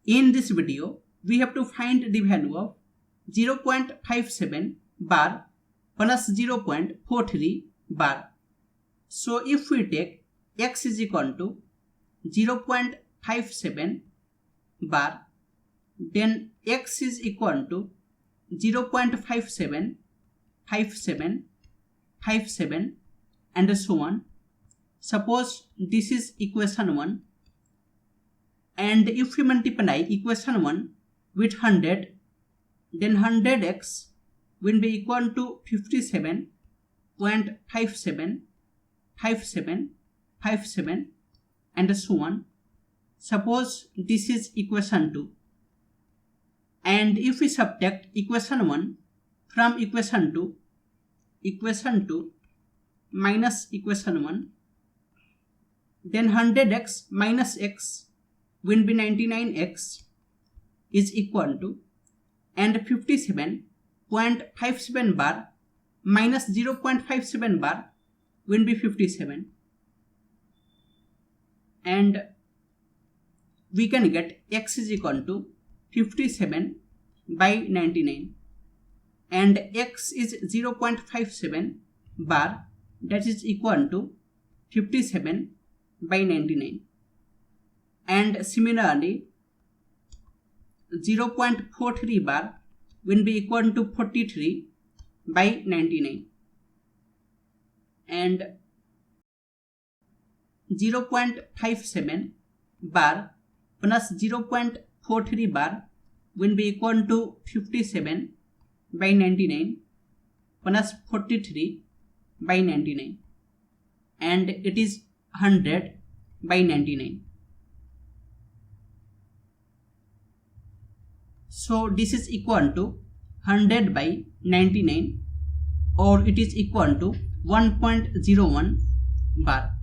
In this video, we have to find the value of 0.57 bar plus 0.43 bar. So if we take x is equal to 0.57 bar, then x is equal to 0.57, 57, 57 and so on. Suppose this is equation 1, and if we multiply equation 1 with 100, then 100x will be equal to 57.57, 57, 57 and so on. Suppose this is equation 2, and if we subtract equation 1 from equation 2 minus equation 1, then 100x minus x will be 99x is equal to, and 57.57 bar minus 0.57 bar will be 57, and we can get x is equal to 57 by 99, and x is 0.57 bar, that is equal to 57 by 99, and similarly 0.43 bar will be equal to 43 by 99, and 0.57 bar plus 0.43 bar will be equal to 57 by 99 plus 43 by 99, and it is 100 by 99. So this is equal to 100 by 99, or it is equal to 1.01 bar.